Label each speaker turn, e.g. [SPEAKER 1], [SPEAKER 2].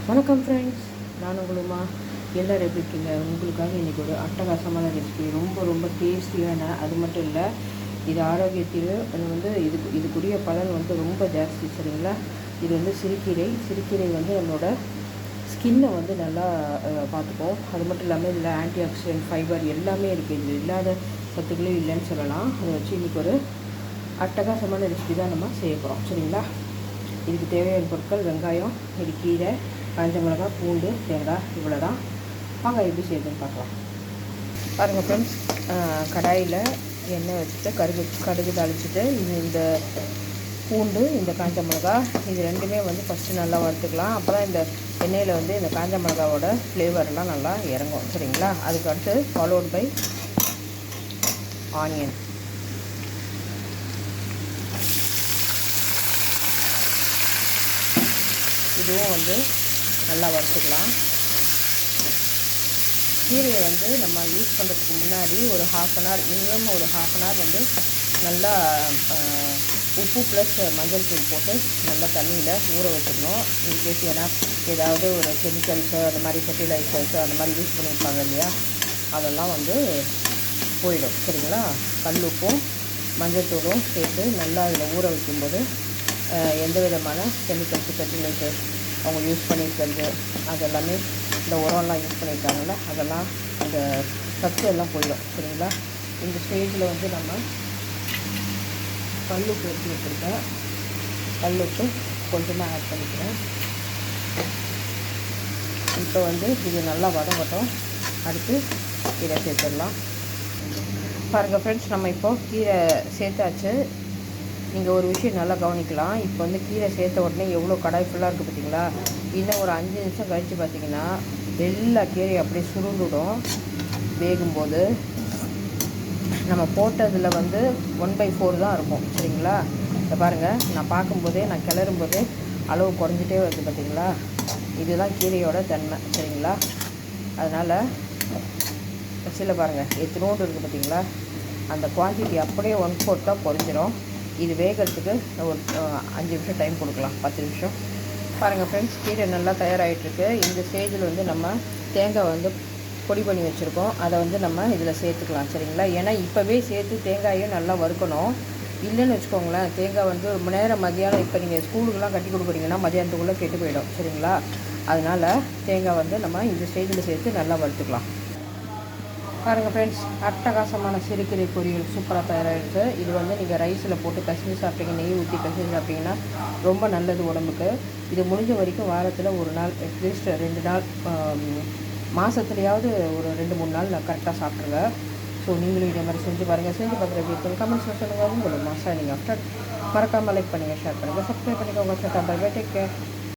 [SPEAKER 1] வணக்கம் ஃப்ரெண்ட்ஸ், நான் உங்களுமா எல்லோரும் எப்படி இருக்கீங்க? உங்களுக்காக இன்றைக்கி ஒரு அட்டகாசமான ரெசிபி, ரொம்ப ரொம்ப டேஸ்டியான. அது மட்டும் இல்லை, இது ஆரோக்கியத்தில் இதுக்குரிய பலன் ரொம்ப ஜாஸ்தி. சரிங்களா? இது சிறுகீரை நம்மளோட ஸ்கின்னை நல்லா பார்த்துப்போம். அது மட்டும் இல்லாமல் இதில் ஆன்டி ஆக்சிடென்ட், ஃபைபர் எல்லாமே இருக்குது. இது இல்லாத சத்துக்களே இல்லைன்னு சொல்லலாம். அதை வச்சு இன்றைக்கி ஒரு அட்டகாசமான ரெசிபி தான் நம்ம செய்ய போகிறோம். சரிங்களா? இதுக்கு தேவையான பொருட்கள்: வெங்காயம், இது கீரை, காஞ்ச மிளகாய், பூண்டு, தேங்காய், இவ்வளோ தான். வாங்க எப்படி செய்யுதுன்னு பார்க்கலாம். பாருங்கள் ஃப்ரெண்ட்ஸ், கடாயில் எண்ணெய் வச்சுட்டு கடுகு தாளிச்சிட்டு இந்த பூண்டு, இந்த காஞ்ச மிளகாய், இது ரெண்டுமே ஃபஸ்ட்டு நல்லா வறுத்துக்கலாம். அப்போ தான் இந்த எண்ணெயில் இந்த காஞ்ச மிளகாவோட ஃப்ளேவர்லாம் நல்லா இறங்கும். சரிங்களா? அதுக்கு அடுத்து ஃபாலோட் பை ஆனியன். இதுவும் நல்லா வறுத்துக்கலாம். கீரையை நம்ம யூஸ் பண்ணுறதுக்கு முன்னாடி ஒரு மினிமம் ஒரு ஹாஃப் அன் ஹவர் நல்லா உப்பு ப்ளஸ் மஞ்சள் தூள் போட்டு நல்லா தண்ணியில் ஊற வச்சுக்கணும். இன்கேஸ் ஏதாவது ஒரு கெமிக்கல்ஸோ அந்த மாதிரி ஃபெர்டிலைசர்ஸோ அந்த மாதிரி யூஸ் பண்ணியிருப்பாங்க இல்லையா, அதெல்லாம் போயிடும். சரிங்களா? கல் உப்பும் மஞ்சள் தூளும் சேர்த்து நல்லா அதில் ஊற வைக்கும்போது எந்த விதமான கெமிக்கல்ஸு, ஃபெர்டிலைசர்ஸ் அவங்க யூஸ் பண்ணியிருக்கிறது, அதெல்லாமே இந்த உரம்லாம் யூஸ் பண்ணியிருக்காங்கல்ல, அதெல்லாம் அந்த சத்து எல்லாம் போயிடும். சரிங்களா? இந்த ஸ்டேஜில் நம்ம கல்லுப்பு எடுத்து வச்சுருக்கேன். கல்லுப்பு கொஞ்சமாக ஆட் பண்ணிக்கிறேன். இப்போ இது நல்லா வதங்கட்டும். அடுத்து கீரை சேர்த்துடலாம். பாருங்கள் ஃப்ரெண்ட்ஸ், நம்ம இப்போது கீரை சேர்த்தாச்சு. நீங்கள் ஒரு விஷயம் நல்லா கவனிக்கலாம். இப்போ கீரை சேர்த்த உடனே எவ்வளோ கடாய் ஃபுல்லாக இருக்குது பார்த்தீங்களா? இன்னும் ஒரு 5 நிமிஷம் கழித்து பார்த்தீங்கன்னா எல்லா கீரையும் அப்படியே சுருண்டுடும். வேகும்போது நம்ம போட்டதில் 1/4 தான் இருக்கும். சரிங்களா? இதை பாருங்கள், நான் பார்க்கும்போதே, நான் கிளறும்போதே அளவு குறைஞ்சிட்டே வருது பார்த்தீங்களா? இதுதான் கீரையோட தன்மை. சரிங்களா? அதனால் சில பாருங்கள் எத்தனோடு இருக்குது பார்த்தீங்களா? அந்த குவான்டிட்டி அப்படியே 1/4 தான் குறைஞ்சிரும். இது வேகிறதுக்கு ஒரு 5 நிமிஷம் டைம் கொடுக்கலாம், 10 நிமிஷம். பாருங்கள் ஃப்ரெண்ட்ஸ், கீரை நல்லா தயாராகிட்டுருக்கு. இந்த ஸ்டேஜில் நம்ம தேங்காய் பொடி பண்ணி வச்சுருக்கோம். அதை நம்ம இதில் சேர்த்துக்கலாம். சரிங்களா? ஏன்னா இப்போவே சேர்த்து தேங்காயும் நல்லா வறுக்கணும். இல்லைன்னு வச்சுக்கோங்களேன், தேங்காய் ரொம்ப நேரம் மதியானம், இப்போ நீங்கள் ஸ்கூலுக்கெலாம் கட்டி கொடுக்குறீங்கன்னா மதியானத்துக்குள்ளே கெட்டு போயிடும். சரிங்களா? அதனால் தேங்காய் நம்ம இந்த ஸ்டேஜில் சேர்த்து நல்லா வறுத்துக்கலாம். பாருங்கள் ஃப்ரெண்ட்ஸ், அட்டகாசமான சிறுகீரை பொரியல் சூப்பராக தயாராகிடுச்சு. இது நீங்கள் ரைஸில் போட்டு பிசைஞ்சு சாப்பிட்டீங்க, நெய் ஊற்றி பிசைஞ்சு சாப்பிட்டிங்கன்னா ரொம்ப நல்லது உடம்புக்கு. இது முடிஞ்ச வரைக்கும் வாரத்தில் ஒரு நாள், அட்லீஸ்ட் 2 நாள், மாதத்துலையாவது ஒரு 2-3 நாள் கரெக்டாக சாப்பிட்ருங்க. ஸோ நீங்களும் இதே மாதிரி செஞ்சு பாருங்கள். செஞ்சு பார்க்குற எப்படி கமெண்ட்ஸில் சொல்லுங்கள். உங்களுக்கு மாதம் நீங்கள் ஆஃப்டர் மறக்காமல் லைக் பண்ணுங்கள், ஷேர் பண்ணுங்கள், சப்ஸ்கிரைப் பண்ணிக்கோங்க. Take care.